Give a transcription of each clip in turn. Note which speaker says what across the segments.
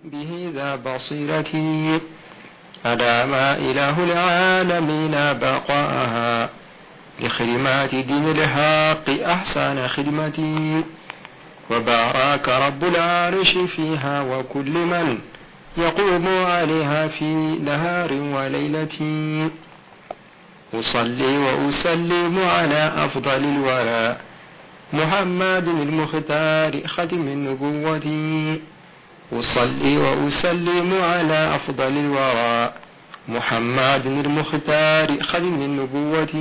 Speaker 1: به ذا بصيرتي أدام إله العالمين بقاءها لخدمات دين الحق أحسن خدمتي وبارك رب العرش فيها وكل من يقوم عليها في نهار وليلة أصلي وأسلم على أفضل الورى محمد المختار ختم النبوة أصلي وأسلم على أفضل الورى محمد المختار ختم النبوة.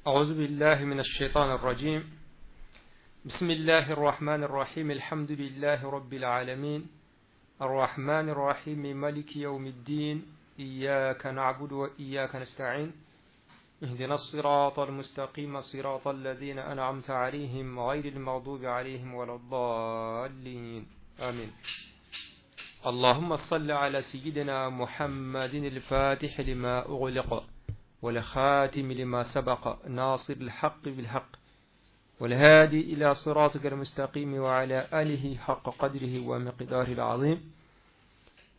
Speaker 1: أعوذ بالله من الشيطان الرجيم. بسم الله الرحمن الرحيم. الحمد لله رب العالمين الرحمن الرحيم مالك يوم الدين إياك نعبد وإياك نستعين اهدنا الصراط المستقيم صراط الذين أنعمت عليهم غير المغضوب عليهم ولا الضالين آمين. اللهم صل على سيدنا محمد الفاتح لما أغلق والخاتم لما سبق ناصر الحق بالحق والهادي إلى صراطك المستقيم وعلى آله حق قدره ومقداره العظيم.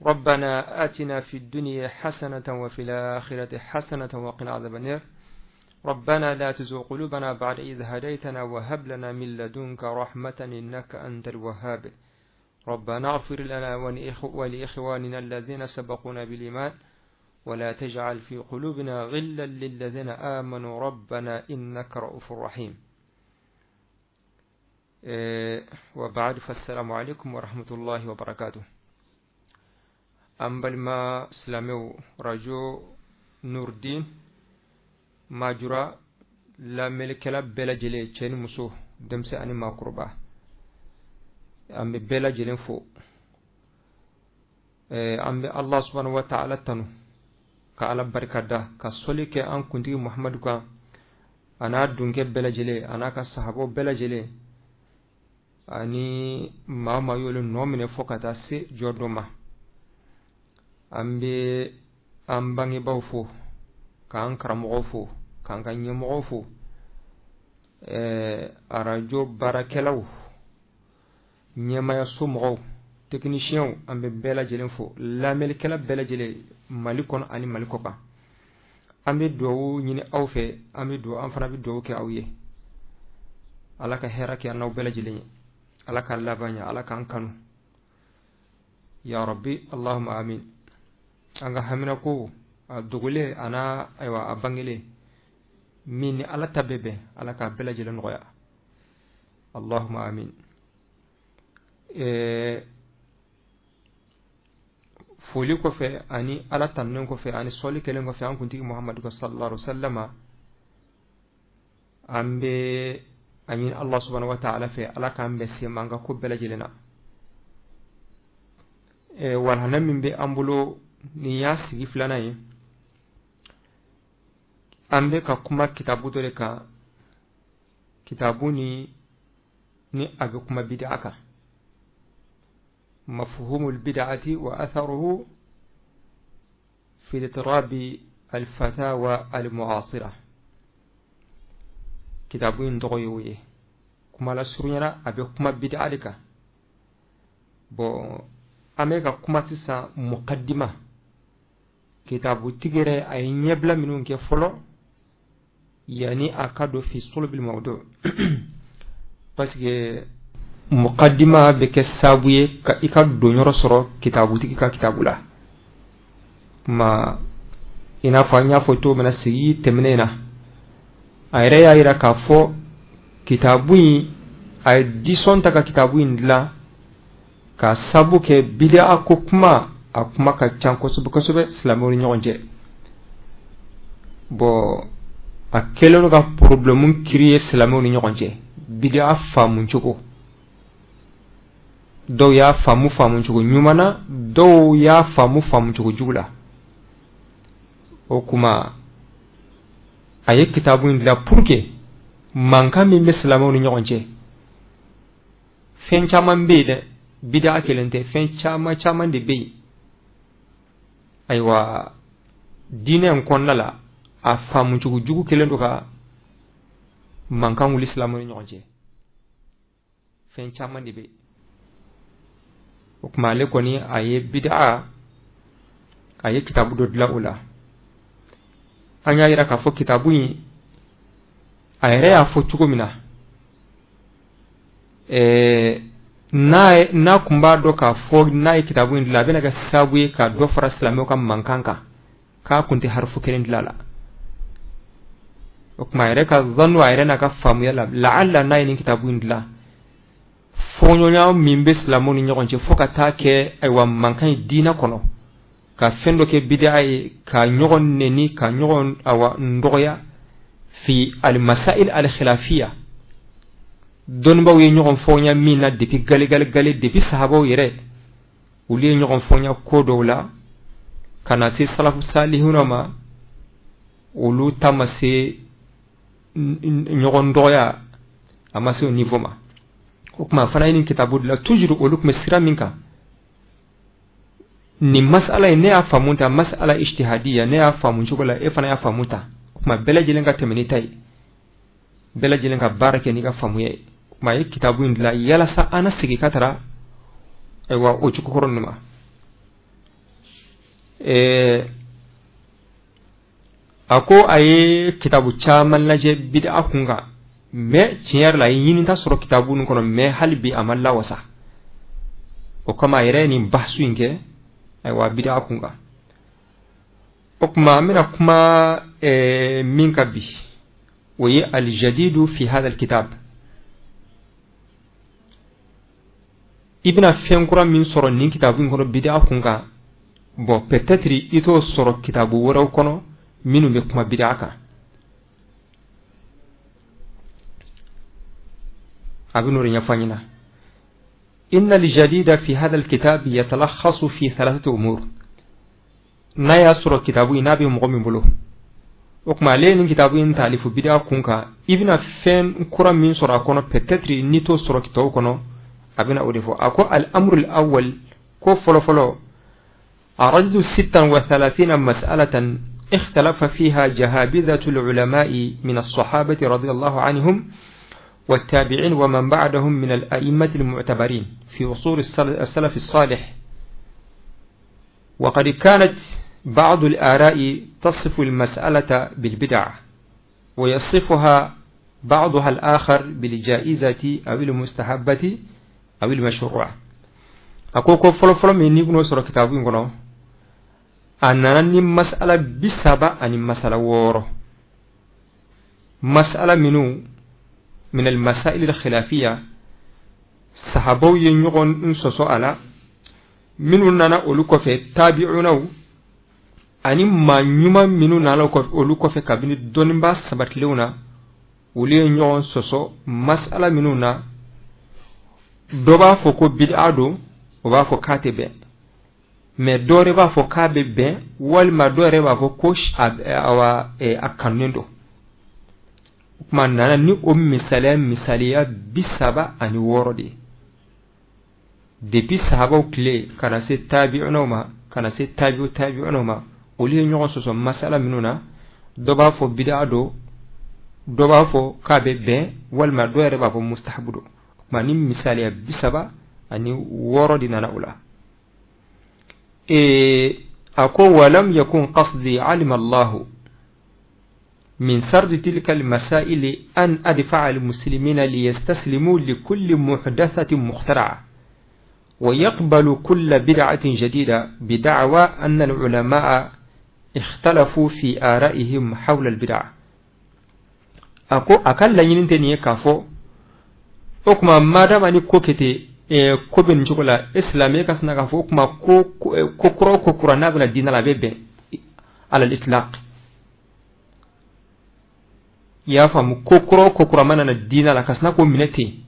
Speaker 1: ربنا آتنا في الدنيا حسنة وفي الآخرة حسنة وقنا عذاب النار. ربنا لا تزغ قلوبنا بعد إذ هديتنا وهب لنا من لدنك رحمة إنك أنت الوهاب. ربنا اغفر لنا ولإخواننا الذين سبقونا بالإيمان ولا تجعل في قلوبنا غلا للذين آمنوا ربنا إنك رؤوف رحيم. وبعد فالسلام عليكم ورحمة الله وبركاته. أمبل ما سلامو رجو نور الدين ما جرى لا ملك لا بلا جلي تشين مسو دمس أني ما قربا أم بلا جلين فوق أم الله سبحانه وتعالى تنو كعلى بركة ده كسولي كأن كنت محمد كا أنا دونك بلا جلي أنا كصحابو بلا جلي أني ما يقول نومين فوق تاسي جودوما ambe ambangi bawfo kan karamogofo kan kanyemogofo arajo barakelaw nyemaya somogo technicien ambe bela jelen fo lamel kala bela jele malikon ani malikoka ambe dowu nyini awfe ambe do am fana bi dowu ke awye alaka herake annaw bela jelen alaka labanya alaka ankanu ya rabbi allahumma amin. Anga hamina ko dogole ana aywa abangele min ala tabebe ala ka bela jelen ngoya allahumma amin. Foli ko fe ani ala tannen ko fe ani soli kelen ko fe an kunti muhammad sallallahu alaihi wasallama ambe amin allah subhanahu wa ta'ala fe ala ka ambe se manga ko bela jelena wal hanan be ambulo ni ya sigi filana ye an bɛ ka kuma kitabu dɔ de kan kitabu ni a bɛ kuma bid'a kan mafhumul bid'ati wa atharuhu fi idrabi al-fatawa al-mu'asira kitabu in tɔgɔ y'o ye kuma la surunyana a bɛ kuma bid'a de kan bon an bɛ ka kuma sisan muqaddima kitabu tigere ay nyebla minun ke folo yani akado fi sulbil mawdu parce que muqaddima be ke sabuye ka ikado nyoro soro kitabu tigi ka kitabula ma ina fanya foto mena sigi temnena ayre ya ira ka fo kitabu ay disonta ka kitabu indla ka sabu ke bid'a ko kuma akuma ka can kosobe silamɛw ni ɲɔgɔn cɛ bon a kɛlen ka problème créer silamɛw ni ɲɔgɔn cɛ bid'a faamu cogo dɔw y'a faamu cogo ɲuman na dɔw y'a faamu cogo jugu la o kuma a ye kitabu in dilan pour que mankan min bɛ silamɛw ni ɲɔgɔn cɛ fɛn caman bɛ yen dɛ bid'a kelen tɛ fɛn caman de bɛ yen aywa diinɛ in kɔnɔna la a faamu cogo jugu kelen do ka mankan wuli silamɛw ni ɲɔgɔn cɛ fen caman de be o kuma le koni aye bid'a aye kitabu do dila ula anya ira ka fo kitabu yi ayre ya fo cogo mina na kumba do ka fo na kitabu yi dila bena ga sabu ka do fara islamo ka mankanka ka kunti harfu kelen dila o kuma ayre ka zannu ayre na ka famu yalla la'alla na yi kitabu yi dila fonyonya mimbe islamo ni nyogonche foka take aywa mankan dina kono ka fendo ke bid'a ka nyogon neni ka nyogon awa ndoya fi al masail al khilafiyya don baw ye nyogon fonya mina depuis gale depuis sahabo yere uli nyogon fonya ko dowla kana ci salafu salihuna ma ulu tamase nyogon ndoya amase au niveau ma kuma fana yin kitabu la toujours ulu kuma sira minka ni mas'ala ne ya famunta mas'ala ijtihadiyya ne ya famun chogola e fana ya famunta kuma bela jilen ka temeni tay bela jilen ka barake ni ka famuye kuma yi kitabu indila yala sa ana sigi katara aywa o chukoron numa ako aye kitabu chaman laje bid'a kunga me ciyar la yin ta soro kitabu nun kono me halbi amalla wasa o kama yere ni bahsu inge aywa bid'a kunga okuma mina kuma min kabi waye al-jadidu fi hadha al-kitab ibna fenkura min soro nin kitabu kono bid'a kunga bon peut-être ito soro kitabu woro kono minu be kuma bid'a ka abinu rinya fanyina inna al-jadida fi hadha al-kitab yatalakhasu fi thalathati umur na ya soro kitabu ina be mo min bolo o kuma lenin kitabu in talifu bid'a kunka ibna fen kura min soro kono peut-être ni to soro kitabu kono abina odefo ako al-amru al-awwal ko folo أردت 36 مسألة اختلف فيها جهابذة العلماء من الصحابة رضي الله عنهم والتابعين ومن بعدهم من الأئمة المعتبرين في أصول السلف الصالح وقد كانت بعض الآراء تصف المسألة بالبدع ويصفها بعضها الآخر بالجائزة أو المستحبة أو المشروع أقول فلو من نيجو سورة كتابين كنو أننا مسألة بسبب أن مسألة وورو مسألة منو من المسائل الخلافية صحابو ينيغون انسوسو على منو نانا أولوكو في تابعونو أني ما نيوما منو نانا أولوكو في كابيني دونبا سبت لونا ولي ينيغون سوسو مسألة منو نا دوبا فوكو بدعادو وبا فو كاتبه mais dore ba fo kabe be wal ma dore ba fo kosh awa akanendo man nana ni misaliya bisaba ani worode depuis sahaba kle kana se tabi'una ma kana se tabi'una ma oli nyon so masala minuna do ba fo bid'a do ba fo kabe be wal ma dore ba fo mustahabudo mani misaliya bisaba ani worode nana ula أقول ولم يكن قصدي علم الله من سرد تلك المسائل أن أدفع المسلمين ليستسلموا لكل محدثة مخترعة ويقبل كل بدعة جديدة بدعوى أن العلماء اختلفوا في آرائهم حول البدع أقول لن ينتني كافو أكما مادام أني كوكتي ko ben jogola islamé kasna ka fo kuma ko qur'ana bala dina la bebe ala al-itlaq ya famu ko qur'ana na dina la kasna ko minati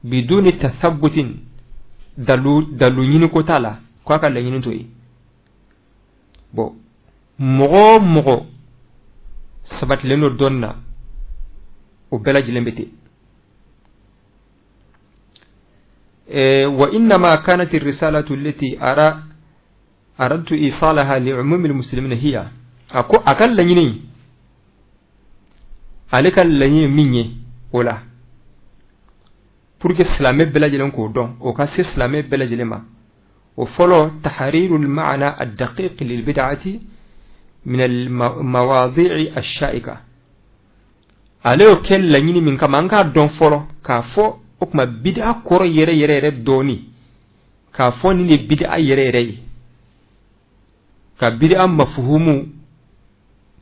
Speaker 1: biduni tathabbutin dalu nyini ko tala ko aka la nyini toyi bo mogo sabat leno donna o bela jilembete وإنما كانت الرسالة التي أردت إيصالها لعموم المسلمين هي أكل لنيني عليك لنيني مني ولا pour que silamɛ bɛɛ lajɛlen k'o dɔn o ka se silamɛ bɛɛ lajɛlen ma o fɔlɔ tahrirul ma'na ad-daqiq lil bid'ati min al mawadi'i ash-sha'ika ale o kɛ laɲini min kama an k'a dɔn fɔlɔ k'a fɔ o kuma bid'a kɔrɔ yɛrɛ yɛrɛ yɛrɛ dɔɔni k'a fɔ nin de bid'a yɛrɛ yɛrɛ ye ka bid'a mafhumu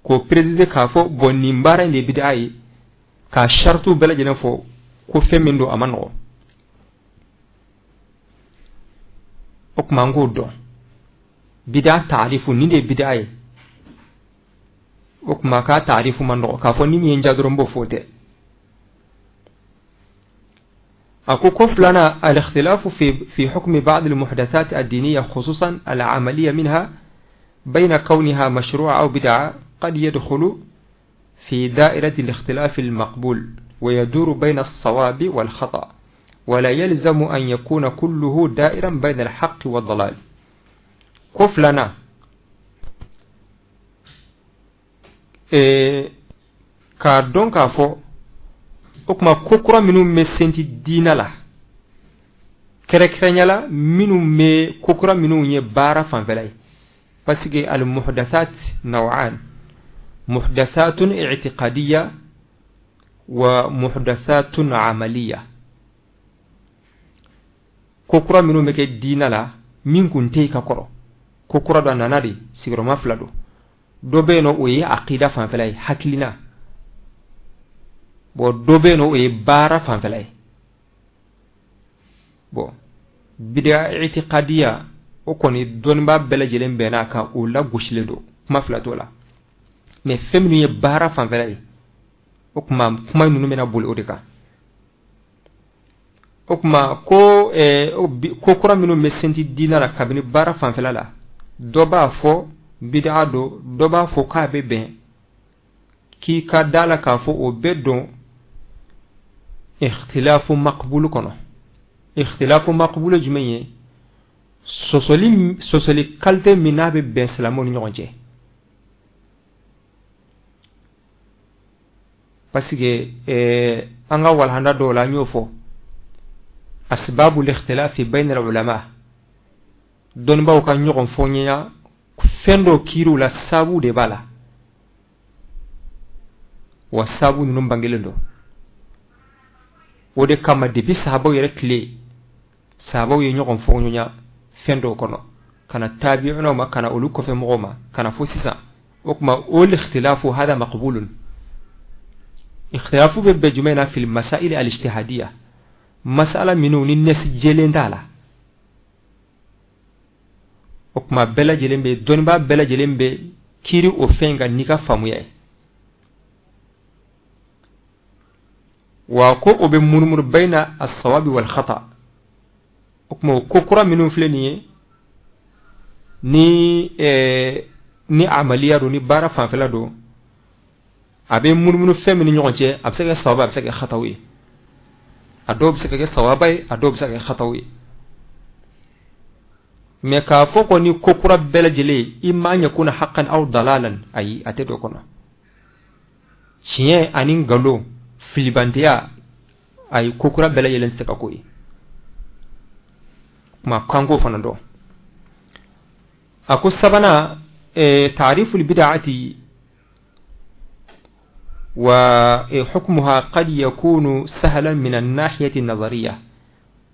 Speaker 1: ko préciser k'a fɔ bon nin baara in de bid'a ye ka shartu bɛɛ lajɛlen fɔ ko fɛn min don a ma nɔgɔ o kuma an k'o dɔn bid'a taarifu nin de bid'a ye o kuma ka taarifu man nɔgɔ k'a fɔ ni min ye n ja dɔrɔn b'o fɔ tɛ أكو كفلنا الاختلاف في حكم بعض المحدثات الدينية خصوصا العملية منها بين كونها مشروع أو بدعة قد يدخل في دائرة الاختلاف المقبول ويدور بين الصواب والخطأ ولا يلزم أن يكون كله دائرا بين الحق والضلال كفلنا كاردون كافو o kuma ko kura minnu bɛ senti diina la kɛrɛkɛrɛnya la minnu bɛ ko kura minnu ye baara fanfɛla ye parce que al muhdathat naw'an muhdathatun i'tiqadiyya wa muhdathatun amaliya ko kura minnu bɛ kɛ diina la min kun tɛ ka kɔrɔ ko kura dɔ nana de sigiyɔrɔma fila don dɔ bɛ yen nɔ o ye aqida fanfɛla ye hakilina bo dobe no e bara fanfela ye bo bid'a i'tiqadiyya o koni donba belajelen bena ka o la gushilen do kuma flato la mais feminu ye bara fanfela ye o kuma nunu mena bol o de ka o kuma ko ko kura minu me senti dina la kabini bara fanfela la do ba fo bid'a do ba fo ka be ben ki ka dala ka fo o be don اختلاف مقبول كنا اختلاف مقبول جمعيه سوسولي كالته منابه بين سلامون نيونجه parce que anga wal handa do la ñofo asbabu الاختلاف بين العلماء don baw ka ñogon foñya fendo kiru la sabu de bala wa sabu num bangelendo o de kama depuis sahabaw yɛrɛ tile sahabaw ye ɲɔgɔn fɔ ɲɔgɔnya fɛn dɔw kɔnɔ kana tabi'una ma kana olu kɔfɛ mɔgɔw ma kana fo sisan o kuma o ikhtilafu hada maqbulun ikhtilafu bɛ bɛn jumɛn na fil masail al ijtihadiyya masala minnu ni nɛsi jɛlen t'a la o kuma bɛɛ lajɛlen bɛ dɔnnibaa bɛɛ lajɛlen bɛ kiiri o fɛn kan n'i ka faamuya ye وكو بمرمر بين الصواب والخطأ وكما كوكرا منهم فلنيه ni amaliya do ni bara fanfela do abe murmunu femini ñogonce absege sawaba absege khatawi adob sege sawabay adob sege khatawi me ka foko ni kokura bela jele imma yakuna haqqan aw dalalan ay atedo kono chien anin galo filibantiya ay kokura bela yelen seka koy ma kango fanando ako sabana تعريف البدعة وحكمها قد يكون سهلا من الناحية النظرية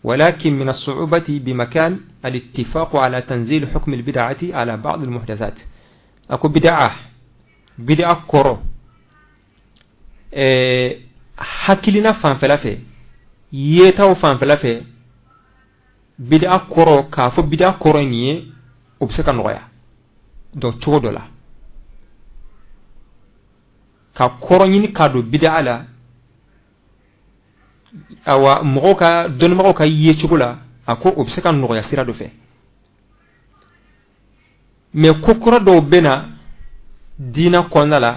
Speaker 1: ولكن من الصعوبة بمكان الاتفاق على تنزيل حكم البدعة على بعض المحدثات أكو بدعة كورو حكيلنا فانفلافي يتاو فانفلافي بدعة كورو كافو بدعة كورو نيه وبسكا نغايا do todo la ka koronyini kado bid'a la awa mo ka don mo ka yechugula ako obseka no ya sira do fe me kokoro do bena dina konala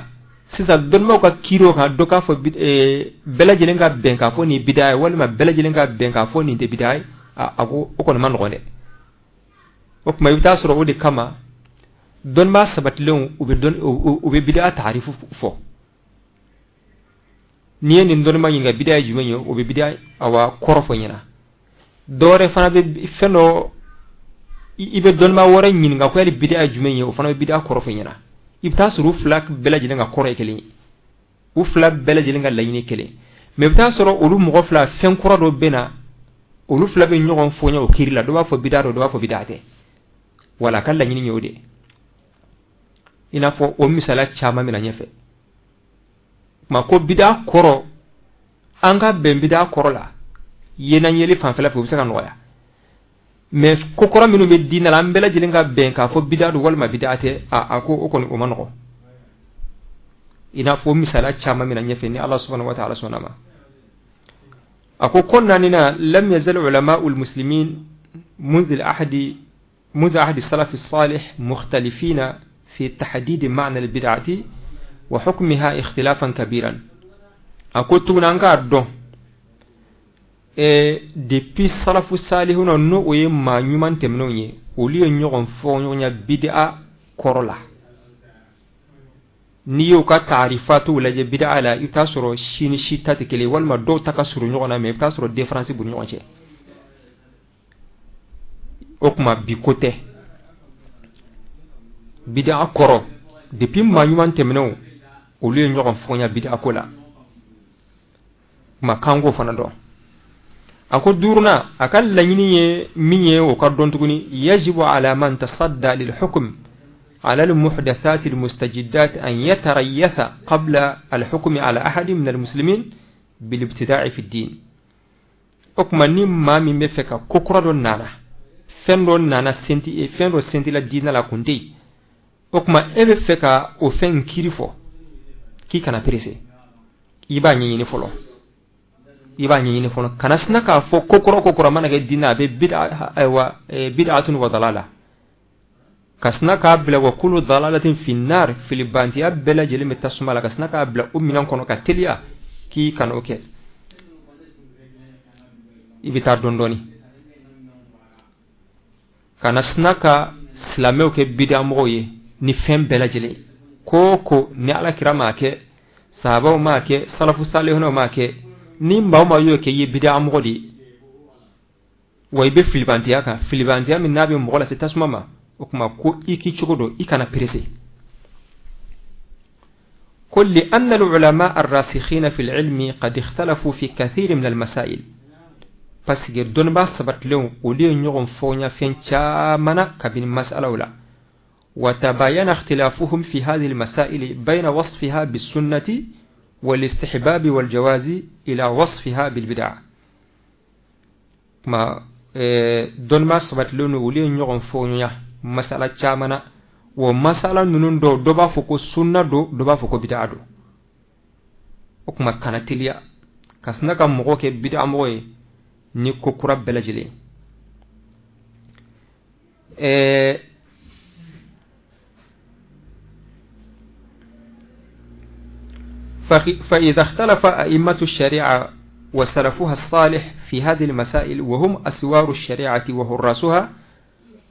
Speaker 1: sisa don mo ka kiro ka do ka fo bela jelenga ben ka fo ni bid'a wala ma bela jelenga ben ka fo ni te bid'a ako o ko man ngone o kuma yita soro o de kama don ma sabatlon ube bid'a ta'rifu fo ni ni ndon ma yinga bid'a jumenyo o be bid'a awa korofo nyina dore fana be feno ibe don ma wora nyin nga ko yali bid'a jumenyo o fana be bid'a korofo nyina ibta suru flak bela jile nga koro ekeli u flak bela jile nga layini kele me ibta soro olu mo fla fen koro do bena olu fla be nyogon fonya o kirila do ba fo bid'a do ba fo bid'ate wala kan layini nyode ina fo o misala chama mina nyefe ma ko bid'a koro anga ben bid'a koro la yena nyeli fan fela fo saka noya mais ko koro minu be dina la mbela jilinga ben ka fo bid'a do walma bid'ate a ko o kon o manoko ina fo misala chama mina nyefe ni Allah subhanahu wa ta'ala sonama ako konna nina lam yazal ulama al muslimin منذ عهد السلف الصالح مختلفين في تحديد معنى البدعة وحكمها اختلافا كبيرا أقول تونانغا دون depuis salafu salihuna no oye ma nyuman temnonye oli nyogon fonyonya bid'a korola niyo ka ta'rifatu laje bid'a la itasoro shini shitati kele walma do takasuru nyogona me itasoro difference bu nyoche okuma bi côté bid'a koro depuis ma nyuman temno oli nyogon fonya bid'a kola ma kango fana do ako durna akal lanyini ye minye o kardon tuguni yajibu ala man tasadda lil hukm على المحدثات المستجدات أن يتريث قبل الحكم على أحد من المسلمين بالابتداع في الدين أكمني ما من مفكا كوكرا نانا فنرو نانا سنتي فنرو سنتي لا دين لا كنتي أكما مفكا أو فن كيرفو كي كان بريسي يبا نيني فلو يبا نيني فلو كان سنكا فو كوكرا ما نجد دينا بدعة وضلالة kasna ka bla wa kullu dalalatin fi nar fil bantiya bela jeli metasuma la kasna ka bla umminan kono ka telia ki kan oke ibita dondoni kanasna ka islameo ke bid'a moye ni fem bela jeli ko ni ala kirama ke sahaba ma ke salafu salihun ma ke ni mbaw ma yo ke yi bid'a modi way be fil bantiya ka fil bantiya min nabi mo la setasuma ma okuma ko iki chogodo ikana pressé كل أن العلماء الراسخين في العلم قد اختلفوا في كثير من المسائل بس دون با سبت لهم ولي نيغون فونيا فينشا منا كبين مسألة ولا وتباين اختلافهم في هذه المسائل بين وصفها بالسنة والاستحباب والجواز إلى وصفها بالبدع ما دون ما سبت لهم ولي نيغون فونيا مسألة شامنا ومسألة نون دو با فوكو سنة دو با فوكو بدعة دو وكما كانت ليا كسنا كم موكي بدعة موي نيكو كراب بلجلي فإذا اختلف أئمة الشريعة وسلفوها الصالح في هذه المسائل وهم أسوار الشريعة وهراسها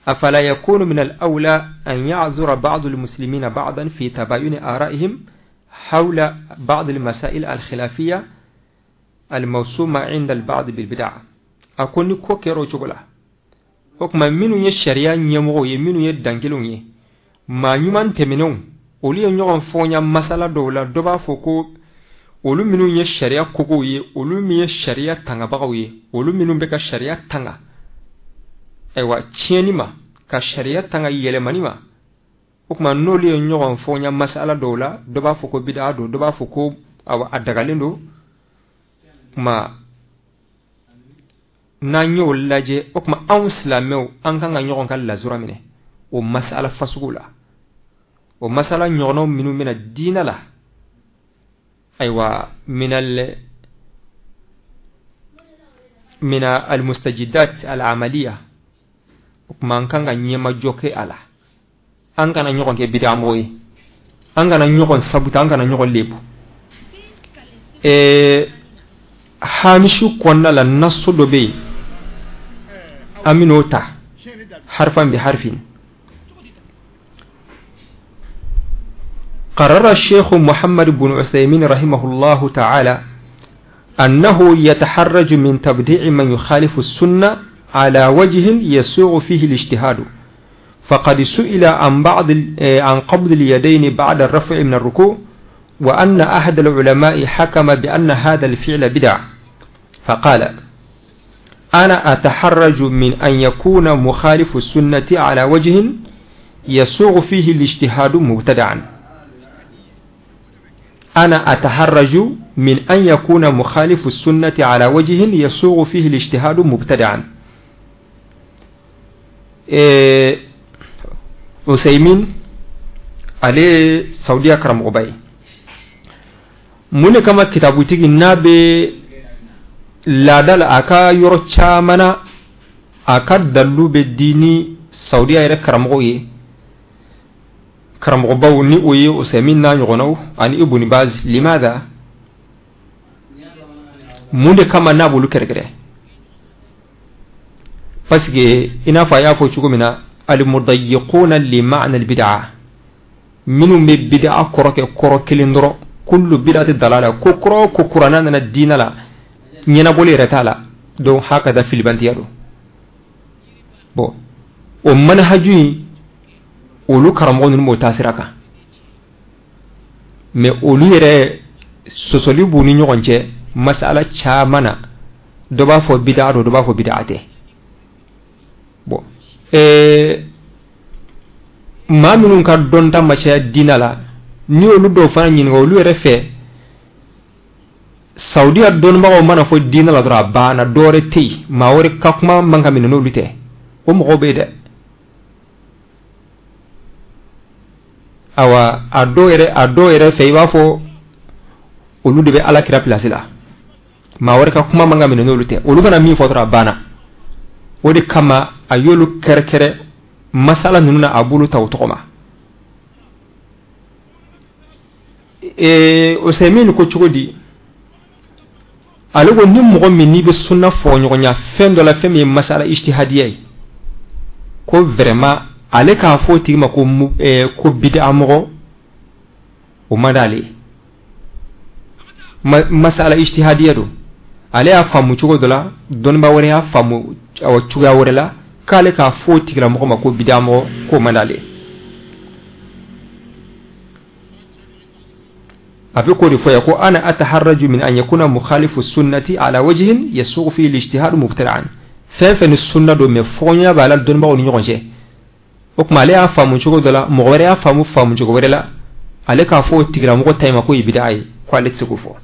Speaker 1: أفلا يكون من الأولى أن يعذر بعض المسلمين بعضا في تباين آرائهم حول بعض المسائل الخلافية الموسومة عند البعض بالبدع أكون كوكيرو جولا حكما منو يشريا نيمو يمنو يدانجلون ما يمان تمنون أولي نيوغن فونيا مسألة دولا دوبا فوكو أولو منو يشريا كوكوي أولو منو يشريا تنغا بغوي أولو منو بكا شريا تنغا ewa tieni ma ka sharia tanga yele manima okuma noli nyogon fonya masala dola doba foko bid'a do doba foko awa adagalendo ma na nyo laje okuma an islameu an kan nyogon kala lazura mine o masala fasugula o masala nyono minu mina dina la aywa min al mustajidat al amaliya man kanga nyema joke ala an kana nyokon ke bid'a moy an kana nyokon sabuta an kana nyokon lebu hamishu konna la nasu dobe aminota harfan bi harfin قرر الشيخ محمد بن عثيمين رحمه الله تعالى أنه يتحرج من تبديع من يخالف السنة على وجه يسوغ فيه الاجتهاد، فقد سئل عن قبض اليدين بعد الرفع من الركوع، وأن أحد العلماء حكم بأن هذا الفعل بدع، فقال: أنا أتحرج من أن يكون مخالف السنة على وجه يسوغ فيه الاجتهاد مبتدعا. أنا أتحرج من أن يكون مخالف السنة على وجه يسوغ فيه الاجتهاد مبتدعا. عثيمين عليه سعودية كرم غباي من كما كتابوتي نابي لا دل أكا يرتشا منا أكا دلو بديني سعودية كرم غوي كرم غباو ني وي عثيمين نا يغنو أن ابن باز. لماذا؟ من كما نابو لكركره باسكي إنا فايا فوتشوكو منا المضيقون لمعنى البدعة منهم بدعة كروك لندرو كل بدعة الدلالة كوكرانا من الدين لا ينبولي رتالا دو هكذا في البنتيادو بو ومنهجي أولو كرمون المتاثرة مي أولو يرى سوسولي بوني نيوانجي مسألة شامنا دوبا فو بدعة دوبا فو بدعته بو ma minun ka donta macaya dina la ni olu do fana ñinga olu yere fe saudiya donbagaw mana fo dina la dora bana dore tey ma wori kakuma manga min no lute o mo be de awa ado yere fe wa fo olu de be ala kira place la ma wori kakuma manga min no lute olu bana mi fo dora bana wodi kama ayolu kerkere masala nuna abulu tawtoma Usaymin ko chugodi alugo nim mo min ni be sunna fo nyonya fendo la femi masala ijtihadiyai ko vraiment ale ka foti ma ko bid'a mo o madali masala ijtihadiyado ale afamu chugodola don ba wore afamu aw chuga wore la kale ka foti gra mo ko bidamo ko mandale afi ko rifo ko ana ataharraju min an yakuna mukhalifu sunnati ala wajhin yasuq fi al-ijtihad mubtada'an fa sunna do me fonya bala don ba woni ngonje o kuma le afamu chugo dola mo wore afamu famu chugo wore la ale ka foti gra mo ko tayma ko bidai ko ale tsiku fo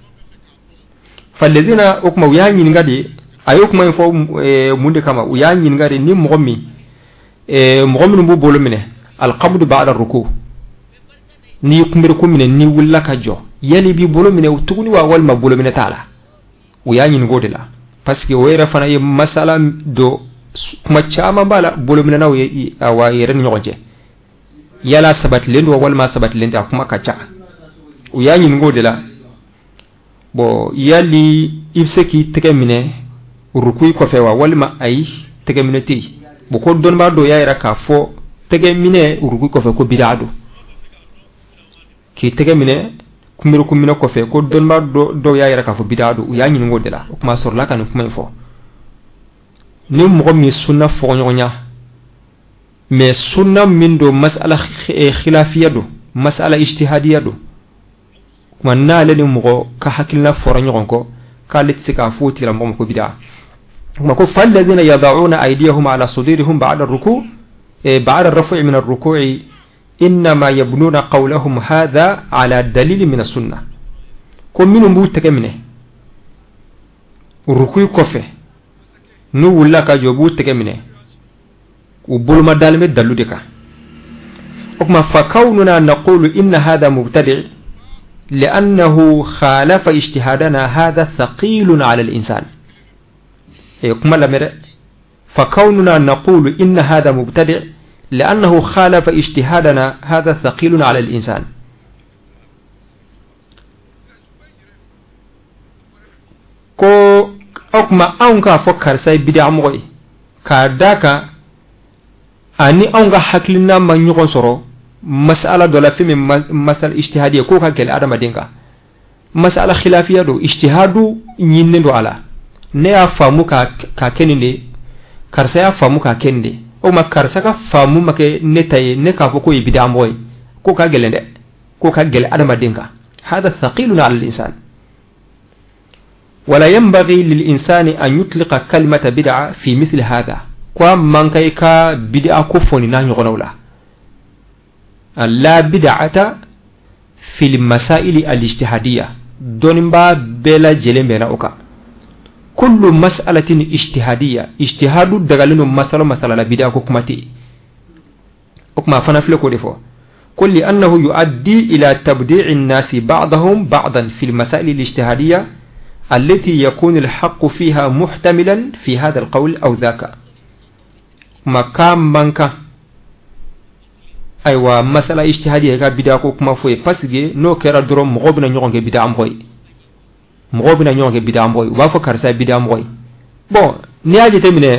Speaker 1: falladina ukma yani ngadi ayukuma fo munde kama uyanyi ngari ni mogomi bu bolo mine alqabd ba'da ruku ni kumbir ko mine ni wulla ka jo yali bi bolo mine utuguni wa wal ma bolo mine tala uyanyi ngode la parce que wayra fana ye masala do kuma chama bala bolo mine na wa yeren nyoje yala sabat len wal ma sabat len ta kuma kacha uyanyi ngode la bo yali ifseki teke mine rukui ko fewa walma ay tege minati bu ko don ba do yaira ka fo tege mine rukui ko fe ko bidado ki tege mine kumiru kumina ko fe ko don ba do yaira ka fo bidado ya nyi ngodela kuma sorla kan kuma fo ni mo mi sunna fo nyonya mais sunna min do mas'ala khilafiyya do mas'ala ijtihadiyya do kuma na le ni mo ka hakilna fo nyon ko ka litsika fo tira mo ko bid'a وما فالذين يضعون أيديهم على صدورهم بعد الركوع بعد الرفع من الركوع إنما يبنون قولهم هذا على دليل من السنة كم منهم بوتك منه الركوع كفه نو ولا كجوبوتك منه وبول ما دالم دلو دكا وما فكوننا نقول إن هذا مبتدع لأنه خالف اجتهادنا هذا ثقيل على الإنسان فكوننا نقول إن هذا مبتدع لأنه خالف اجتهادنا هذا ثقيل على الإنسان كو أكما أونغا فكر ساي بدع موي كاداكا أني أونغا حكلنا من يغنصرو مسألة دولا في مسألة اجتهادية كوكا كالآدم دينكا masala khilafiya do ijtihadu nyinne do ala ne ya famu ka keninde karsa ya famu ka kende o ma karsa ka famu make ne taye ne ka fo ko bid'a moy ko ka gelende ko ka gel adama dinka hada thaqilun ala al-insan ولا ينبغي للإنسان أن يطلق كلمة بدعة في مثل هذا قام من كيكا بدعة كفون ناني غنولا لا بدعة في المسائل الاجتهادية دون با بلا جلم بين أوكا كل مسألة اجتهادية اجتهاد دغالين مسألة لا بدعة كوكمتي أكما فنفلكو ديفو كل لأنه يؤدي إلى تبديع الناس بعضهم بعضا في المسائل الاجتهادية التي يكون الحق فيها محتملا في هذا القول أو ذاك مكان منك أيوة مسألة اجتهادية بدعة كما فوي فاسجي نو كرا دروم مغوبنا نيونغ بدعة مغوي مغوبنا نيونغ بدعة مغوي وافو كارسا بدعة مغوي بون نياجي تمنى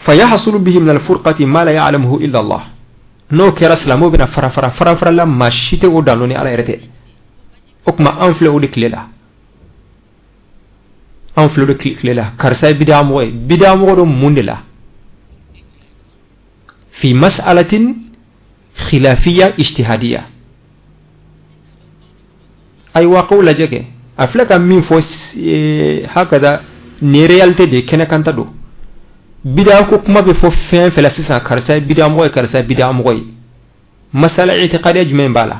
Speaker 1: فيحصل به من الفرقة ما لا يعلمه إلا الله نو كرا سلامو بنا فرا لا ما شيته ودانوني على يرتي أكما أنفلو لكليلا أنفلو لكليلا كارسا بدعة مغوي موندلا في مسألة خلافية اجتهادية أي واقول لجك أفلك من فوس هكذا نيريالتي دي كنا كانتدو بدعة كما بفوف فين فلاسسا كارسا بدعة مغوي مسألة اعتقادية جمين بالا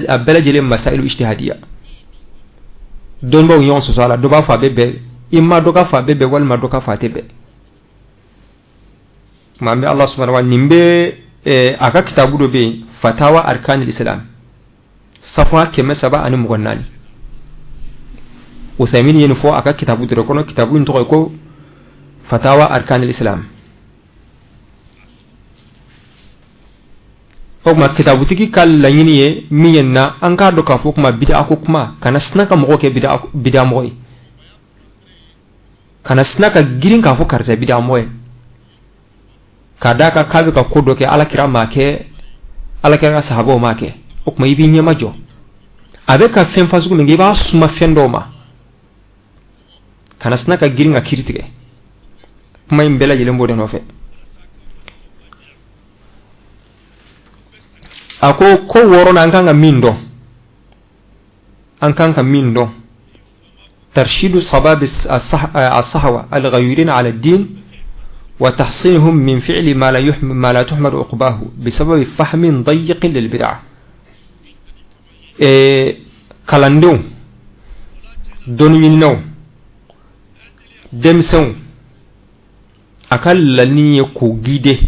Speaker 1: أبلا جلي مسائل اجتهادية دون باو يون سوسالا دوبا فا بيبي إما دوكا فا بيبي والما دوكا فا تيبي مامي الله سبحانه وتعالى نيمبي أكا كتابو دو بي فتاوى أركان الإسلام صفحة كما سبا أني مغناني وثامين ينفو أكا كتابو دو ركونا كتابو ينتو يكو فتاوى أركان الإسلام فوقما كتابو تيكي كال لنيني مينا أنكا دوكا فوقما بدأ أكوكما كان سناكا مغوكي بدأ موي كان سناكا جيرين كافو كارزا بدأ موي kadaka kabe ka kodo ke ala kira sahabo make okuma ibi nyema jo abe ka fen fasu ko ngi ba suma fendo ma kana snaka giringa kiritike kuma imbela jele mbode no fe ako ko worona ankanga mindo tarshidu sabab as-sahwa al-ghayrin ala ad-din وتحصينهم من فعل ما لا تحمد عقباه بسبب فهم ضيق للبدعة كلاندو دونينو دمسو أكل لني كو جيده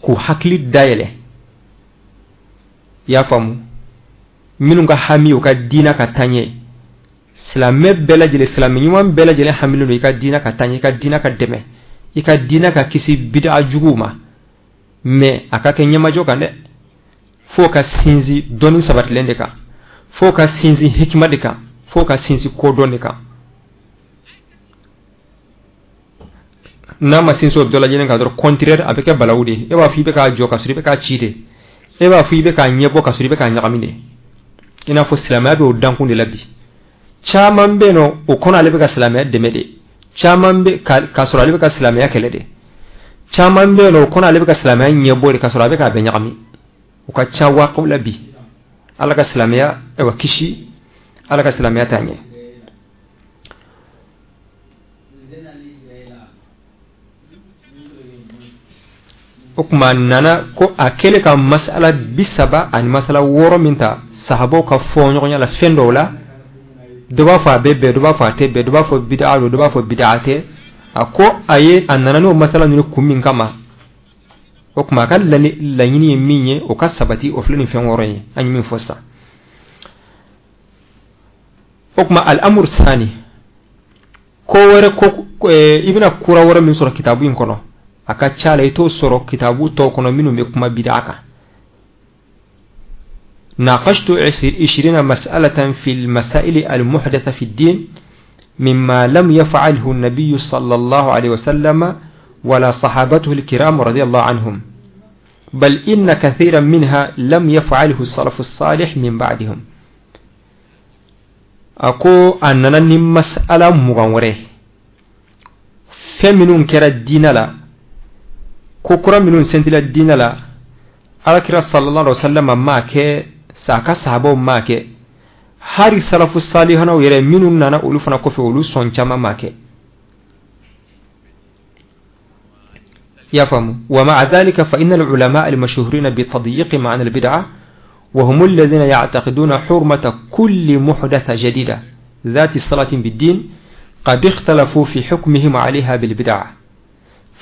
Speaker 1: كو حكلي دايله يا فامو منو كحامي وكا دينا كتانيه سلامة بلا جل سلامة يوم بلا جل حاملون وكا دينا كتانيه كا دينا كدمه ika dina ka kisi bid'a juguma me aka ke nyama joka ne fo ka sinzi doni sabat lende ka fo ka sinzi hikma de ka fo ka sinzi kodone ka na ma sinso dola jenen ka dor contraire avec balawde e wa fi be ka joka suri be ka chide e wa fi be ka nyebo ka suri be ka nyakamine ina fo salama be o dankunde labbi chaman be no o kona le be ka salama de mede chaman be ka sura le be ka salama kelede chaman be no kona le be ka salama nyebo ka sura be ka be nyakami o ka chawa qawla bi ala ka salama e wa kishi ala ka salama tanye okuma nana ko akele ka masala bisaba an masala woro minta sahabo ka fonyo nya la fendo la doba fa bebe doba fa tebe doba fa bid'a doba fa bid'ate ako aye anana no masala ni kumin kama okuma kan la yini minye o ka sabati o flani fen woro yi an min fossa okuma al amr thani ko wore ko ibna kura woro min sura kitabu in kono aka chala ito soro kitabu to kono minu me kuma bid'aka ناقشت 20 مسألة في المسائل المحدثة في الدين مما لم يفعله النبي صلى الله عليه وسلم ولا صحابته الكرام رضي الله عنهم بل إن كثيرا منها لم يفعله السلف الصالح من بعدهم أكو أننا مسألة مغامرة فمنون كرا الدين لا كوكرا منون سنتلا الدين لا على كرا صلى الله عليه وسلم ماك ساكا صحابو ماك هاري السلف الصالح ويرى منون نانا أولوفنا كوفي أولو سونشاما ماك يفهم. ومع ذلك فإن العلماء المشهورين بتضييق معنى البدعة وهم الذين يعتقدون حرمة كل محدثة جديدة ذات صلة بالدين قد اختلفوا في حكمهم عليها بالبدعة.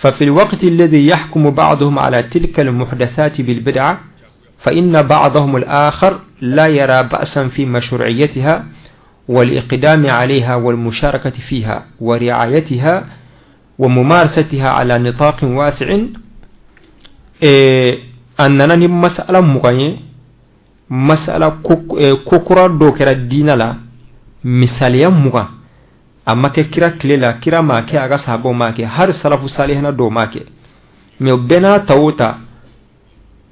Speaker 1: ففي الوقت الذي يحكم بعضهم على تلك المحدثات بالبدعة فإن بعضهم الآخر لا يرى بأسا في مشروعيتها والإقدام عليها والمشاركة فيها ورعايتها وممارستها على نطاق واسع. أننا مسألة مغنية مسألة كوكرا دوكرا الدين لا مثاليا مغا أما كيرا كليلا كيرا ماكي أغا صحابو ماكي هر سلف صالحنا دو ماكي ميو بنا تاوتا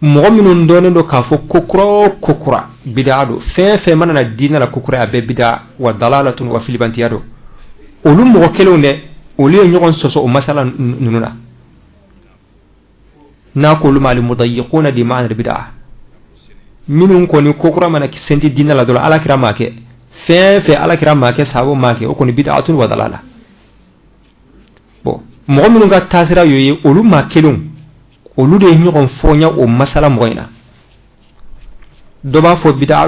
Speaker 1: مغمنون دوني دو كافو كوكرا بدعادو في مننا الدين لا كوكرا أبي بدع ودلالة وفلبانتيادو أولو مغكلون دي أولي نيغون سوسو مسألة ننونا ناكل مع المضيقون دي معنى البدعة منون كوني كوكرا منا كسنتي دين لا دول على كرا ماكي في على كرام ماكي صحابو ماكي وكوني بدعة وضلالة بو مغمنون غا تاسرا يوي أولو ماكلون أولو دي نيغون فونيا ومسألة مغينا دوبا فو بدعة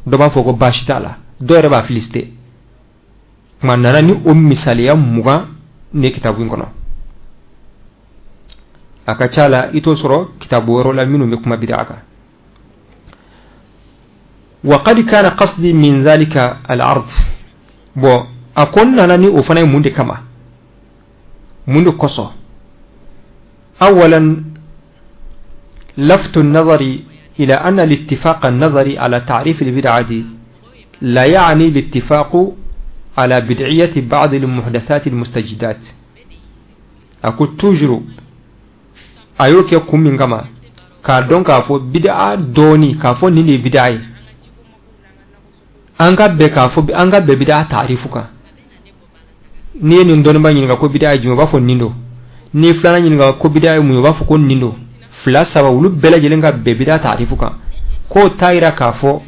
Speaker 1: دوبا فو باشتا لا دو ربا فلسطي ما نراني مثاليا مغا ne kitabu ngono akachala ito soro kitabu woro la minu me kuma bid'aka وقد كان قصدي من ذلك العرض بو أكون ناني أفنى مند كما مند قصة أولا لفت النظر إلى أن الاتفاق النظري على تعريف البدعة لا يعني الاتفاق على بدعية بعض المحدثات المستجدات أكو توجرو أيوك يكون من كما كاردون كافو بدعة دوني كافو نيني بدعي anga be bid'a ta'rifuka ni ni ndon ba nyinga ko bid'a jimo ba fo nindo ni flana nyinga ko bid'a mu ba fo ko nindo fla sawa wulu bela jelenga be bid'a ta'rifuka ko tayra kafo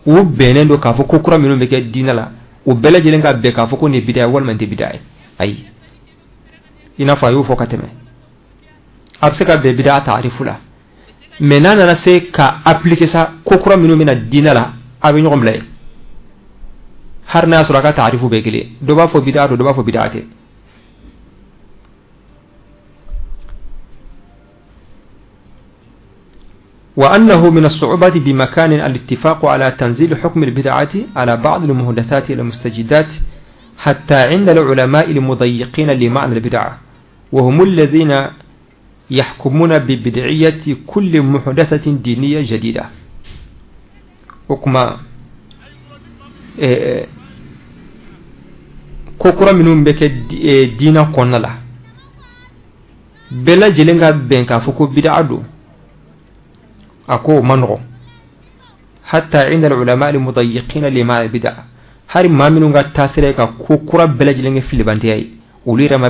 Speaker 1: u benendo kafo ko kura mino beke dinala u bela jelenga be kafo ko ni bid'a wal man de bid'a ay ina fa yu fo kateme abseka be bid'a ta'rifula menana na se ka appliquer ça ko kura mino mina dinala abi nyom lay har na suraka ta'rifu begele doba fo bid'a doba fo bid'ate وأنه من الصعوبات بمكان الاتفاق على تنزيل حكم البدعة على بعض المحدثات المستجدات حتى عند العلماء المضيقين لمعنى البدعة وهم الذين يحكمون ببدعية كل محدثة دينية جديدة وكما kokura minun beke dina konna la bela jelenga benka fuko bid'a do ako manro hatta inda ulama al mudayyiqin lima bid'a har ma minun ga tasire ka kokura bela jelenga filibante ay ulira ma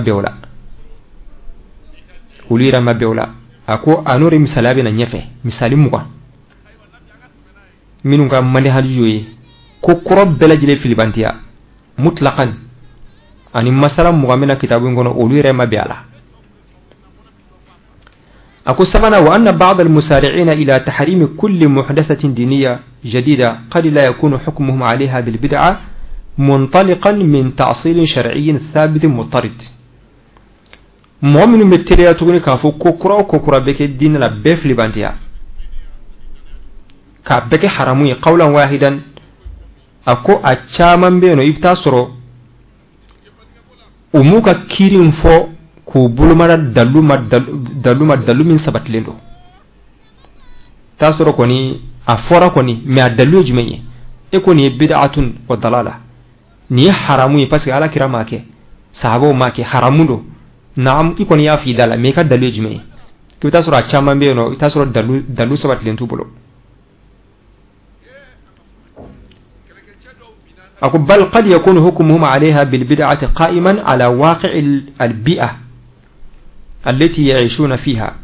Speaker 1: bewla ako anori misalabi na nyefe misali muka minun ga mande haliyoyi kokura bela jele filibantiya mutlaqan ani masala mugamina kitabu ngono ulire mabiala أكو سبنا وأن بعض المسارعين إلى تحريم كل محدثة دينية جديدة قد لا يكون حكمهم عليها بالبدعة منطلقا من تأصيل شرعي ثابت مضطرد مؤمن متريا تغني كافو كوكرا بك الدين لا بيف لبانتيا كابك حرامي قولا واحدا أكو أتشامن بينو يبتاسرو umuka kirin fo ku bulumara dalu min sabatlendo tasoro koni afora koni mi adalu jimenye e koni bid'atun wa dalala ni haramu parce que ala kirama ke sahabo make haramundo naam ikoni ya fi dala me ka dalu jimenye to ta sura chama be no ta sura dalu sabat len tubulo aku bal qad yakunu hukmuhum عليها بالبدعة قائما على واقع البيئة التي يعيشون فيها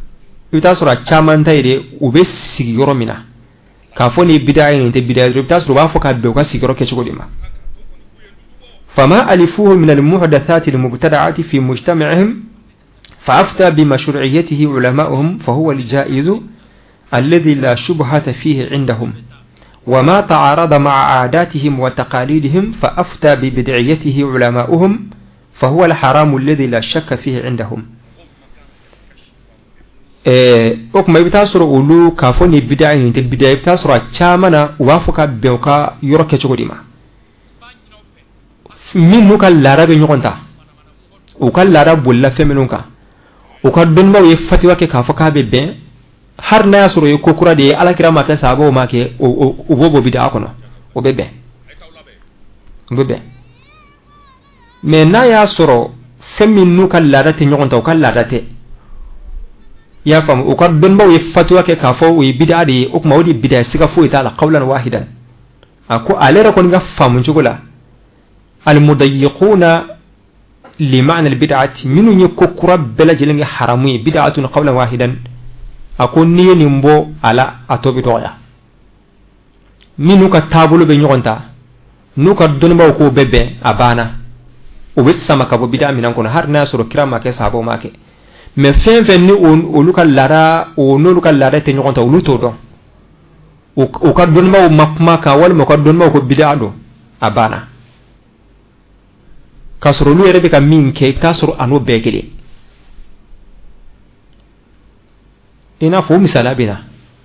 Speaker 1: ta sura chama tayre ubes sigiro mina ka foni bid'a ni bid'a ta sura ba foka be ka sigiro ke chugodima فما ألفوه من المحدثات المبتدعة في مجتمعهم فأفتى بمشروعيته علماؤهم فهو الجائز الذي لا شبهة فيه عندهم وما تعارض مع عاداتهم وتقاليدهم فأفتى ببدعيته علماؤهم فهو الحرام الذي لا شك فيه عندهم okuma ibitasoro ulu kafoni bid'a ni te bid'a ibitasoro chamana wafuka bewka yoroke chugodima min nuka larabe nyokonta o kal lara bulla femenunka o ka donba ye fatiwa ke ka faka be ben har na yasoro ye kokura de ala kira mata sabo make o bobo bid'a kono o bebe me na yasoro femin nuka lara te nyokonta o kal lara te ya fam o ka donba ye fatiwa ke ka fo ye bid'a de o kuma wodi bid'a siga fo ita la qawlan wahidan ako alera kon ga famun chugula المضيقون لمعنى البدعة منو يكوكرا بلا جلنج حرامي بدعة قولا واحدا أكون ني نمبو على أتوبي تويا منو كتابلو بنيونتا نو كدونبا كو بيبي أبانا وبس سما كبو بدعة من أنكون هر ناس ركرا ما كسابو ما كي mais fen fen ni on luka lara o no luka lara te nyonta o luto do o ka donba o mapma ka wal mo ka donba ko bid'a do abana kasoro lu yere be ka min ke kasoro ano begele ina fo misala bina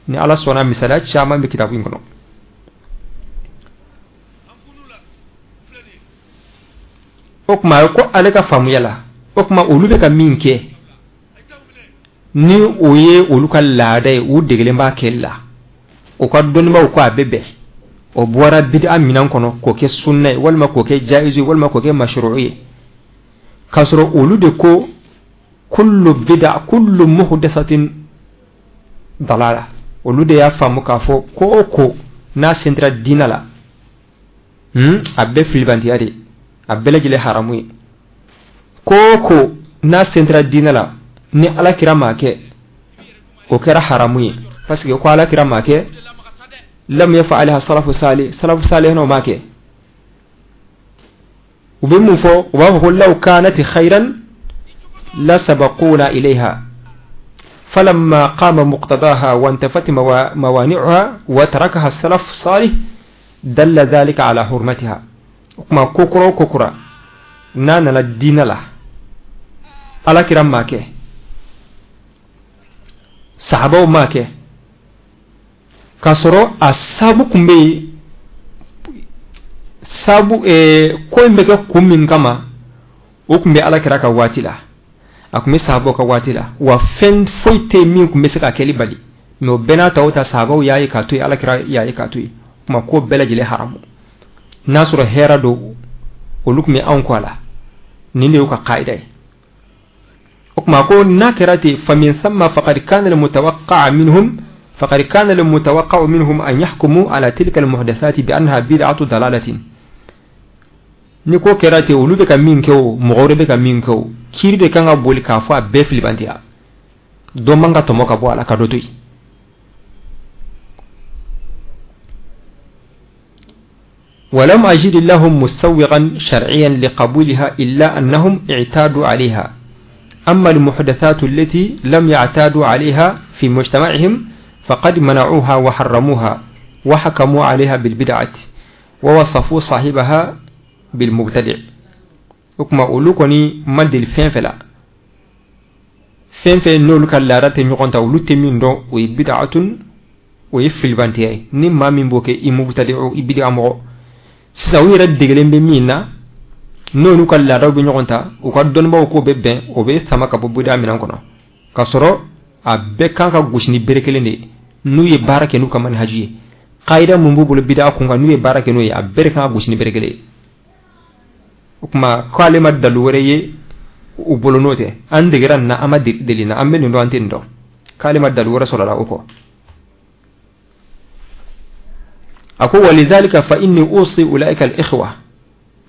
Speaker 1: ni ala sona misala chama be kitabu ngono okma ko aleka famu yala okma olu be ka min ke ni oye olu ka laade u degele ba kella o ka donba ko abebe o bora bid'a minan kono ko ke sunna walma ko ke jaizu walma ko ke mashru'i kasro olu de ko kullu bid'a kullu muhdathatin dalala olu de ya famu ka fo ko na sentra dinala abbe filbantiari abbe lajile haramu ko na sentra dinala ni ala kirama ke o kera haramu parce que ko ala kirama ke لم يفعلها السلف الصالح نو ماكي وبمو فو وهو لو كانت خيرا لسبقونا إليها فلما قام مقتضاها وانتفت موانعها وتركها السلف الصالح دل ذلك على حرمتها ما كوكرا نانا الدين له على كرام ماكي صحابه ماكي kasoro asabu kumbe sabu ko mbega kumin kama o kumbe ala kira ka watila akume sabo ka watila wa fen foite min kumbe saka keli bali no bena tawta sabo yayi ka tuyi ala kira yayi ka tuyi kuma ko bela jile haramu nasuro hera do o lukme an ko ala ninde ko qaida okuma ko nakirati famin samma faqad kana al mutawaqqa minhum فقد كان المتوقع منهم أن يحكموا على تلك المحدثات بأنها بدعة ضلالة نيكو كراتي ولو بك مينكو مغور بك مينكو كيري دي كان بولي كافوا بفلي بانديا دومانغا توموكا بو على كادوتوي ولم أجد لهم مسوغا شرعيا لقبولها إلا أنهم اعتادوا عليها أما المحدثات التي لم يعتادوا عليها في مجتمعهم فقد منعوها وحرموها وحكموا عليها بالبدعة ووصفوا صاحبها بالمبتدع وكما أولوكني مد الفنفلا فنفل نولك اللارات نيقونتا أولوتي من دون ويبدعة ويفل بانتياي نما من بوكي مبتدع يبدع مغو ساوي رد دغلين بمينا نولك اللارات نيقونتا وكادون باوكو ببين وبي سمكا ببدا من أنكونا كسرو abbe kanka gushni berekelende nuye barake nu kaman hajiye qaida mumbu bul bid'a kunga nuye barake nuye abbe kanka gushni berekele kuma kalima dalu wereye u bolonote ande geran na ama delina amme ndo antendo كلمة دلورة صلى الله عليه وسلم أقول ولذلك فإني أوصي أولئك الإخوة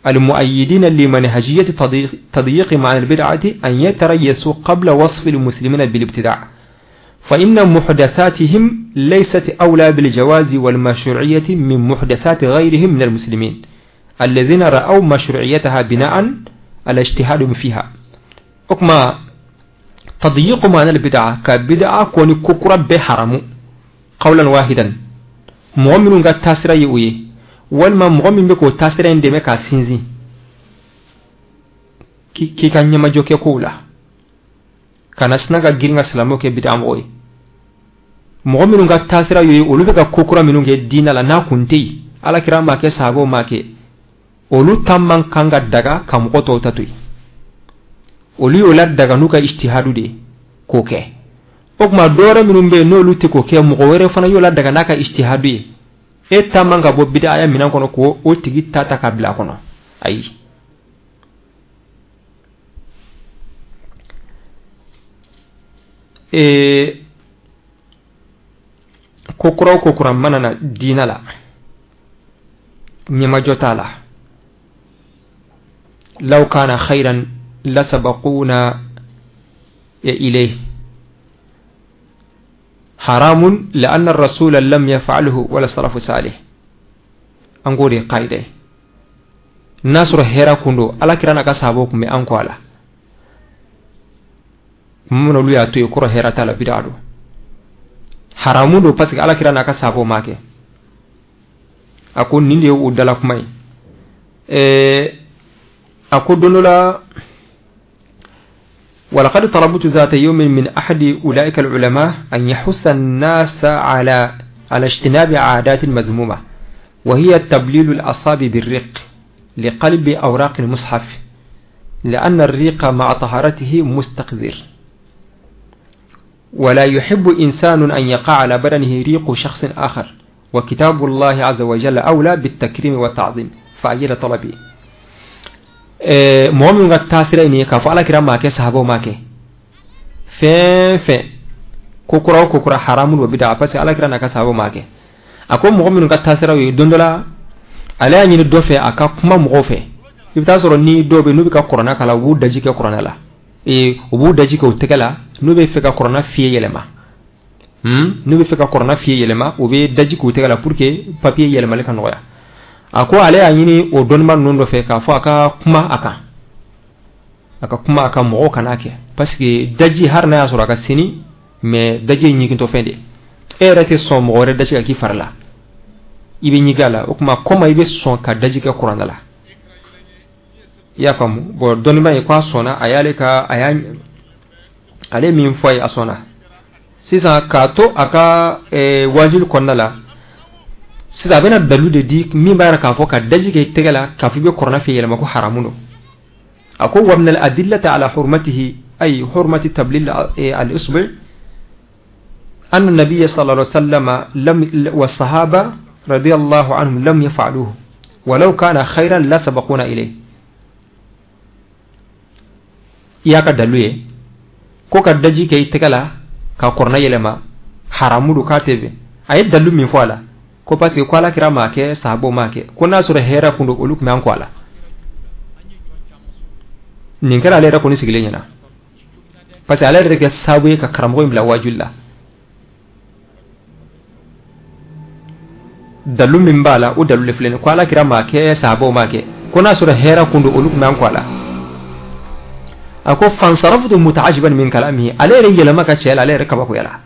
Speaker 1: المؤيدين لمنهجية تضييق معنى البدعة أن يتريسوا قبل وصف المسلمين بالابتداع، فإن محدثاتهم ليست أولى بالجواز والمشروعية من محدثات غيرهم من المسلمين الذين رأوا مشروعيتها بناء على اجتهادهم فيها. أكما تضييق معنى البدعة كبدعة كوني كوكرا بحرم قولا واحدا مؤمن قد تاسر يوي والما مؤمن بكو تاسر عندما كاسينزي كي كان يمجو كولا كان سنغا غيرنا سلامو كبدعة موي مؤمن قد تاسر يوي ولو بكا كوكرا منو دين لا ناكونتي على كرام ماكي سابو ماكي ولو تامن كانغا داغا كامقوتو تاتوي ولي ولاد daga nuka ijtihadu de koke okma dora minum be no lutti koke mo ko were fana yola daga naka ijtihadu e tamanga bo bidaya minan kono ko o tigi tata kabla kono ay kokura manana dinala nyama jotala law kana khairan لسبقونا إليه حرام لأن الرسول لم يفعله ولا السلف الصالح أنقولي قايدة ناصر هيرا كندو ألا كرانا كسابوكم أنقوالا ممن لو ياتو يكره هيرا تالا بدادو حرامون دو باسك ألا كرانا كسابو ماكي أكون نيندي ودالك ماي أكون دونولا ولقد طلبت ذات يوم من أحد أولئك العلماء أن يحث الناس على اجتناب عادات مذمومة وهي تبليل الأصابع بالريق لقلب أوراق المصحف لأن الريق مع طهارته مستقذر ولا يحب إنسان أن يقع على بدنه ريق شخص آخر وكتاب الله عز وجل أولى بالتكريم والتعظيم فأجل طلبي مؤمن قد تاسر إني كفالا كرام ماكي صحابو ماكي فين كوكرا حرام وبدع بس على كرام ناكا صحابو ماكي أكو مؤمن قد تاسر ويدندلا على أن يدوفي أكا كما مغوفي يفتاسر ني دوبي نوبي كورونا كلا وود دجي كورونا لا وود دجي كوتكلا نوبي فيكا كورونا فيه يلما نوبي فيكا كورونا فيه يلما وبي دجي كوتكلا بوركي بابي يلما لكا نويا ako ale anyini o donman nondo fe ka fo aka kuma aka mo kanake parce que daji har na yasura ka sini mais daji nyiki to fende erate son mo re daji ki farla ibe nyigala o kuma koma ibe son ka daji ka qur'ana la ya famu bo donman e kwa sona ayale ka ayan ale min foy asona sisa ka to aka wajil konnala sisa bena dalu de di mi bara ka fo ka daji ke tegala ka fi be korona fi yelma ko haramuno ako wa min al adillati ala hurmatihi ay hurmati tablil al isbi anna nabiy sallallahu alaihi wasallam lam wa sahaba radiyallahu anhum lam yaf'aluhu walau kana khairan la sabaquna ilayhi ya ka daluye ko ka daji ke tegala ka korona yelma haramudo ka tebe ay dalu min fo ala ko parce que kwala kira make sahabo make ko na sura hera kundo oluk me an kwala nin kala lera ko ni sigile nyana parce que ala reke sabu ka karamo imbla wajulla dalu min bala o dalu le flene kwala kira make sahabo make ko na sura hera kundo oluk me an kwala ako fansaraftu muta'ajiban min kalamihi ala re yela maka chela ala re kaba ko yala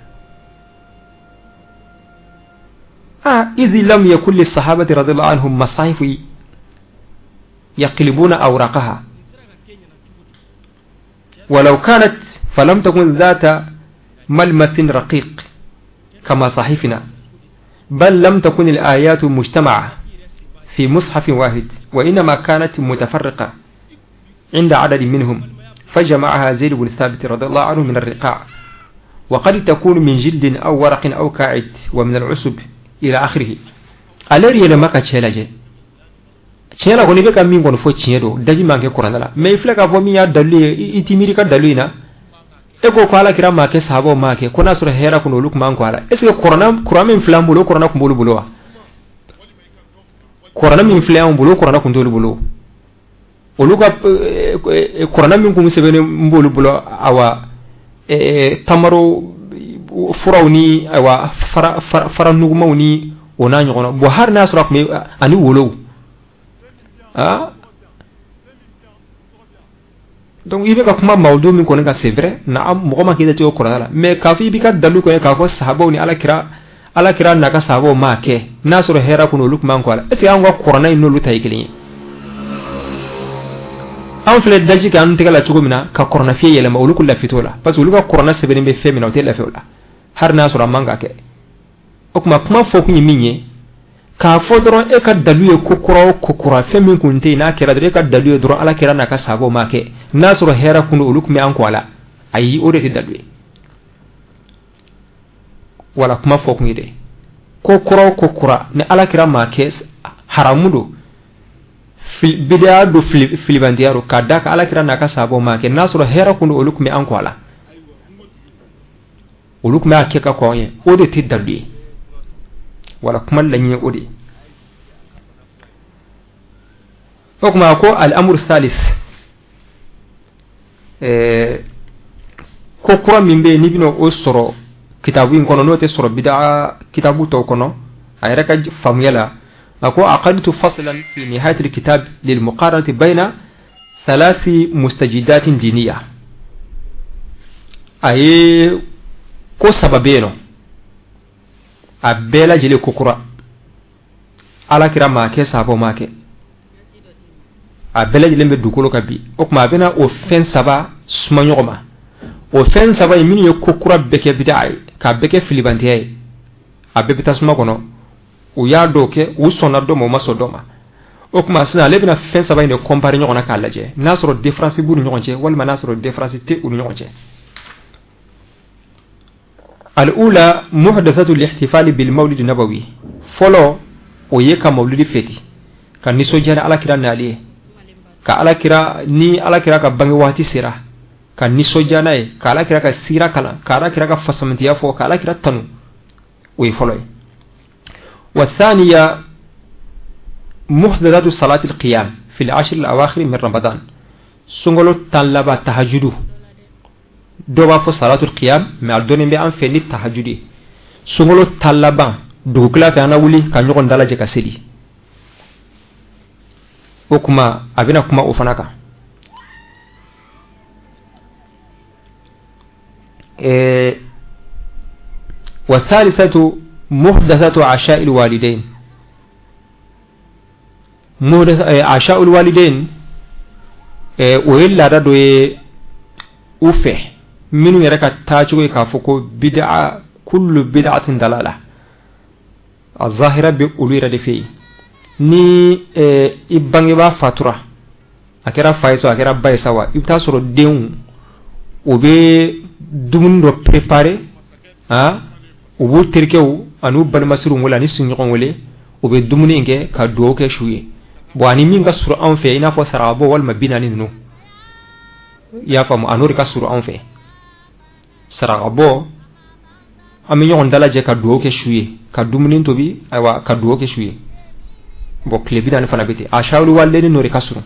Speaker 1: إذ لم يكن للصحابة رضي الله عنهم مصاحف يقلبون أوراقها ولو كانت فلم تكن ذات ملمس رقيق كما صحيفنا بل لم تكن الآيات مجتمعة في مصحف واحد وإنما كانت متفرقة عند عدد منهم فجمعها زيد بن ثابت رضي الله عنه من الرقاع وقد تكون من جلد أو ورق أو كاعد ومن العسب إلى آخره أليري لما كتشيلاجي تشيلا كوني بكا مين كون فو تشيدو داجي مانكي قران لا مي فلكا فو مي يا دالي إتيميري كا دالينا ego ko ala kira ma ke sahabo ma ke ko nasura hera ko luk man ko ala est ce que qur'an min flam bulo qur'an ko bulo wa qur'an min flam bulo qur'an ko ndolu bulo oluga qur'an min ko musebene mbolu bulo awa tamaro furawni awa fara nugumawni ona nyono bo har nasura ko ani wolo donc il ka kuma mawdu min ko nga c'est vrai na am mo ma kida to qur'an la mais ka fi bi ka dalu ko ka ko sahabo ni ala kira na ka sahabo ma ke nasura hera ko luk man ko ala est ce que an go qur'an no lu tay kelin an fle daji kan tigala tugo mina ka qur'an fi yele ma ulukul la fitola parce que uluka qur'an sebene be femina o te la fiola har nasura manga ke o kuma fo ku minye ka fodron e ka dalu ko kokura femin kunte na kira dre ka dalu dro ala kira na ka sahabo ma ke nasura hera ko uluk mi an ko ala ayi o de dalu wala kuma fo ku ni de kokura ne ala kira ma ke haramudo bid'a do filibandiaro kada ka ala kira na ka sahabo ma ke nasura hera ko uluk mi an ko ala uluk ma ke ka ko ye o de dalu wala kuma lanye odi hukuma ko al-amr salis ko kura mimbe ni bino o soro kitabu in kono no te soro bid'a kitabu to kono ayra ka famiyala ako aqadtu faslan fi nihayat al-kitab lil muqaranati bayna thalathi mustajidatin diniya ay ko sababeno a bela jele kokura ala kira ma ke sabo ma ke a bela jele be dukolo kabi o kuma bena o fen saba suma nyoma o fen saba min ye kokura beke bidai ka beke filibantiye a bebe tasuma kono o ya doke o sonna do mo maso doma o kuma sina le bena fen saba ne compare nyona ka laje nasro difference bu nyonje wal manasro difference te u nyonje الأولى محدثة الاحتفال بالمولد النبوي فلو ويكا مولد فيتي كان نسو جانا على كرا ناليه كالا كرا ني على كرا كبانغ واتي سيرا كان نسو جانا كالا كرا كسيرا كالا كرا كفسمنتيا فو كالا كرا تنو وي فلو والثانية محدثة صلاة القيام في العشر الأواخر من رمضان سنغلو تنلبا تهجدو doba fo salatul qiyam me aldone be an feni tahajjudi sungolo talaban dugula fa na wuli ka nyogon dalaje ka sedi o kuma abina kuma o fanaka wa thalithatu muhdathatu asha'il walidain asha'ul walidain o illa da do ufe minu yara ka tacho ka fuko bid'a kullu bid'atin dalala az-zahira bi ulira de fi ni ibangi ba fatura akera faiso akera baisa wa ibta soro deun obe dumun do préparer ha obo terkew anu bal masru wala ni sunyo wala obe dumuni nge ka do ke shuye bo ani min ga suru an fe ina fo sarabo wal mabina ni no ya famu anuri ka suru an fe sarabo ami yon dalaje ka do ke shuye ka dumuni to bi aywa ka do ke shuye bo klebi dan fana beti ashawlu wallen no re kasuru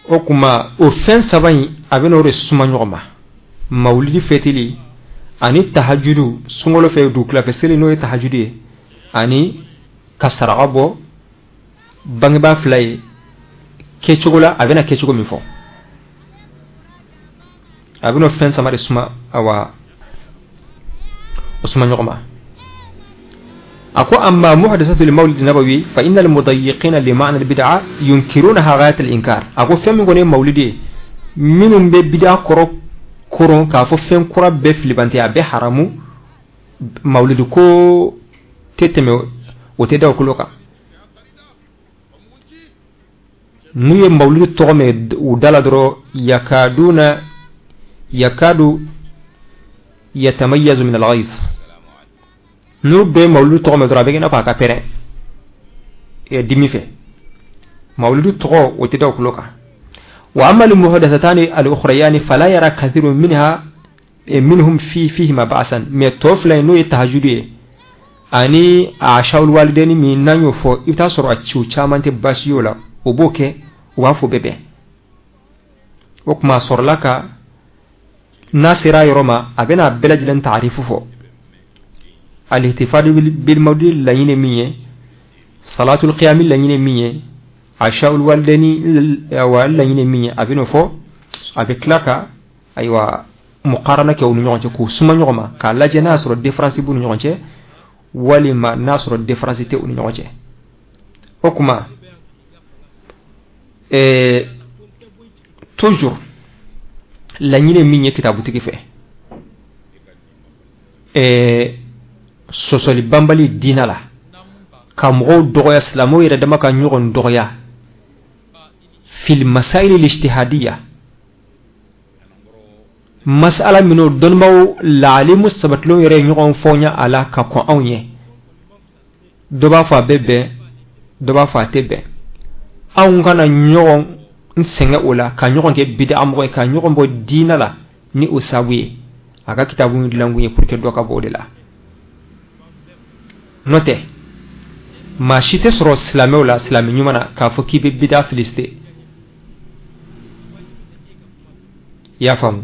Speaker 1: o kuma o fen sabani abeno re suma nyoma maulidi fetili ani tahajjudu sungolo fe du kla fe seli no tahajjudi ani kasarabo bangi ba flay kechogola abena kechogo mi fo abeno fen samare suma awa usman nyoma أكو أما محدثة المولد النبوي فإن المضيقين لمعنى البدعة ينكرونها غاية الإنكار أكو فهم يقولون مولدي منهم ببدعة كورون كافو فهم كورا بفلبانتيا بحرامو مولدكو تتمي وتدعو كلوكا نوي مولد تومي ودالا درو يكادو يتميز من الغيظ nous be mawludu to me dra be na pa ka pere e dimi fe mawludu to o te do kuloka وأما المحدثتان الأخريان فلا يرى كثير منهم فيهما بأسا متوفل إنه يتهجدي أني عشاء الوالدين من نانيو فو إبتاسر أتشو چامان تباسيولا وبوكي وافو بيبي وكما صور لك ناصرا يروما أبنا بلج لن تعرفه فو الاحتفال بالمولد لين مية صلاة القيام لين مية عشاء الوالدين لين مية أبنو فو أبكلاكا أيوا مقارنة كو نيونجي كو سما نيوما كالا جي ناصر الديفرانسي بو نيونجي ولما ناصر الديفرانسي تي نيونجي وكما toujours لين مية كتابو تكفي sosoli bambali dina la ka mɔgɔw dɔgɔya silamɛw yɛrɛ dama ka ɲɔgɔn dɔgɔya fil masail al-ijtihadiyya mas'ala minnu dɔnnibaw laalimu sabatilenw yɛrɛ ɲɔgɔn fɔnya a la ka kɔn anw ye dɔ b'a fɔ a bɛ bɛn dɔ b'a fɔ a tɛ bɛn anw kana ɲɔgɔn sɛgɛn o la ka ɲɔgɔn kɛ bid'a mɔgɔ ye ka ɲɔgɔn bɔ diina la ni o sabu ye a ka kitabu dilan kun ye pour que dɔ ka bɔ o de la note ma si tɛ sɔrɔ silamɛw la silamɛ ɲuman na k'a fɔ k'i bɛ bid'a félicité i y'a faamu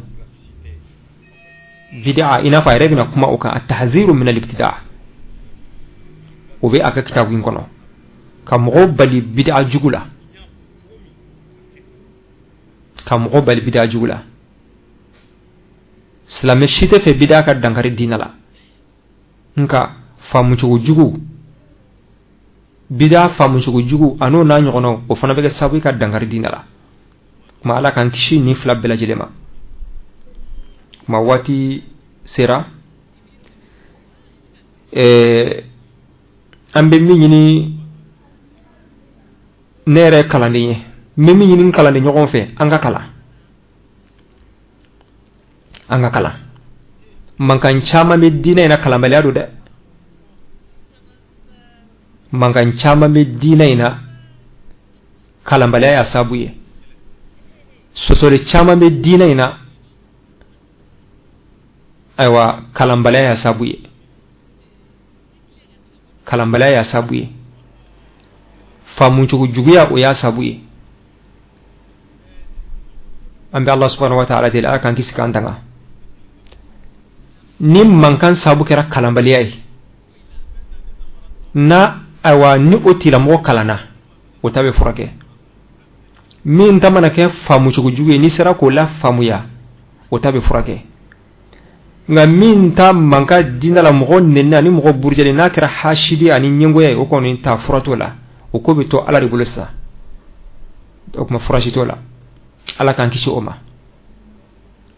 Speaker 1: bid'a i n'a fɔ a yɛrɛ bɛna kuma o kan at-tahziru min al-ibtida' o bɛ a ka kitabu in kɔnɔ ka mɔgɔw bali bid'a jugu la ka mɔgɔw bali bid'a jugu la silamɛ si tɛ fɛ bid'a ka dankari diina la nka faamucogo jugu bid'a faamucogo jugu an'o n'a ɲɔgɔnnaw o fana bɛ kɛ sababu ka dankari diina la kuma ala k'an kisi ni fila bɛɛ lajɛlen ma kuma waati sera an bɛ min ɲini ne yɛrɛ kalanden ye n bɛ min ɲini kalanden ɲɔgɔn fɛ an ka kalan mankan caman bɛ diinɛ in na kalanbaliya don dɛ mankan caman bɛ diinɛ in na kalanbaliya y'a sababu ye sosoli caman bɛ diinɛ in na ayiwa kalanbaliya y'a sababu ye kalanbaliya y'a sababu ye faamucogo juguya o y'a sababu ye an bɛ Allah subhanahu wa ta'ala deli ala k'an kisi k'an tanga ni mankan sababu kɛra kalanbaliya ye na ayiwa ni o tigilamɔgɔ kalanna o ta bɛ furakɛ min ta mana kɛ faamucogo jugu ye ni sera k'o la faamuya o ta bɛ furakɛ nka min ta manka diinɛ la mɔgɔ nɛnina ani mɔgɔ burujɛlen n'a kɛra hasidi ani ɲɛngoya ye o kɔni ta fura t'o la o ko bɛ to ala de bolo sisan o kuma furasi t'o la ala k'an kisi o ma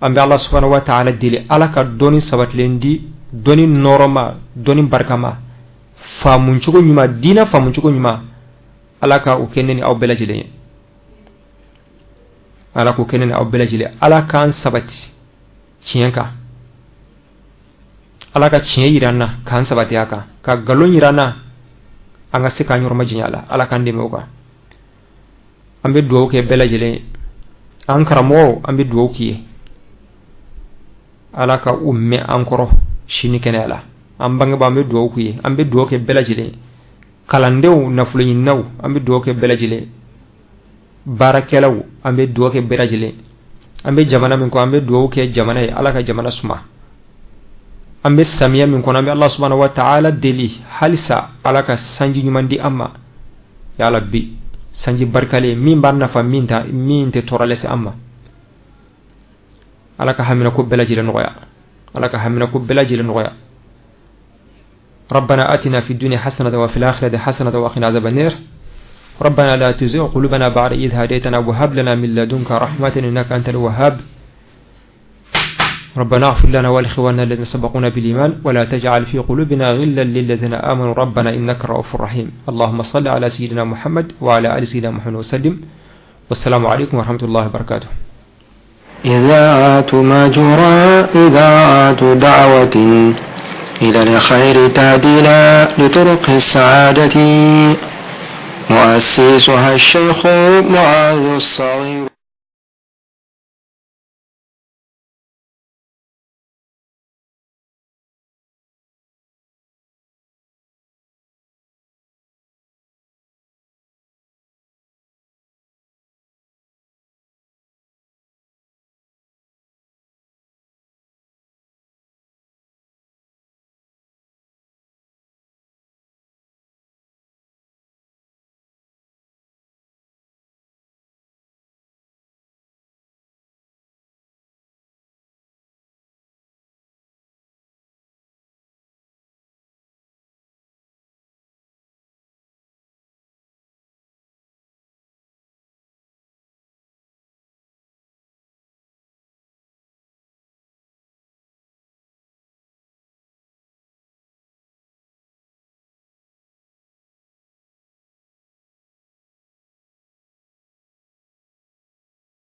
Speaker 1: an bɛ Allah subhanahu wa ta'ala deli ala ka dɔnni sabatilen di dɔnni nɔrɔma dɔnni barikama faamucogo ɲuman diinɛ faamucogo ɲuman ala ka o kɛ ne ni aw bɛɛ lajɛlen ye ala k'o kɛ ne ni aw bɛɛ lajɛlen ala k'an sabati tiɲɛ kan ala ka tiɲɛ yira an na k'an sabati a kan ka nkalon yira an na an ka se k'an yɔrɔma janya la ala k'an dɛmɛ o kan an bɛ dugawu kɛ bɛɛ lajɛlen ye an karamɔgɔw an bɛ dugawu k'i ye ala ka u mɛn an kɔrɔ sini kɛnɛya la an bangebaa an bɛ dugawu k'u ye an bɛ dugawu kɛ bɛɛ lajɛlen kalandenw nafolo ɲininaw an bɛ dugawu kɛ bɛɛ lajɛlen baarakɛlaw an bɛ dugawu kɛ bɛɛ lajɛlen an bɛ jamana min kɔ an bɛ dugawu kɛ jamana ye ala ka jamana suma an bɛ samiya min kɔnɔ an bɛ Allah subhanahu wa ta'ala deli halisa ala ka sanji ɲuman di an ma ya rabbi sanji barikalen min b'a nafa min tɛ tɔɔrɔ lase an ma ala ka hamina ko bɛɛ lajɛlen nɔgɔya ala ka hamina ko bɛɛ lajɛlen nɔgɔya ربنا آتنا في الدنيا حسنة وفي الآخرة حسنة وقنا عذاب النار ربنا لا تزغ قلوبنا بعد إذ هديتنا وهب لنا من لدنك رحمة إنك أنت الوهاب ربنا اغفر لنا ولإخواننا الذين سبقونا بالإيمان ولا تجعل في قلوبنا غلا للذين آمنوا ربنا إنك رؤوف رحيم اللهم صل على سيدنا محمد وعلى آل سيدنا محمد وسلم والسلام عليكم ورحمة الله وبركاته.
Speaker 2: إذاعة ماجورا إذاعة دعوة إلى الخير تهدينا لطرق السعادة مؤسسها الشيخ معاذ الصغير.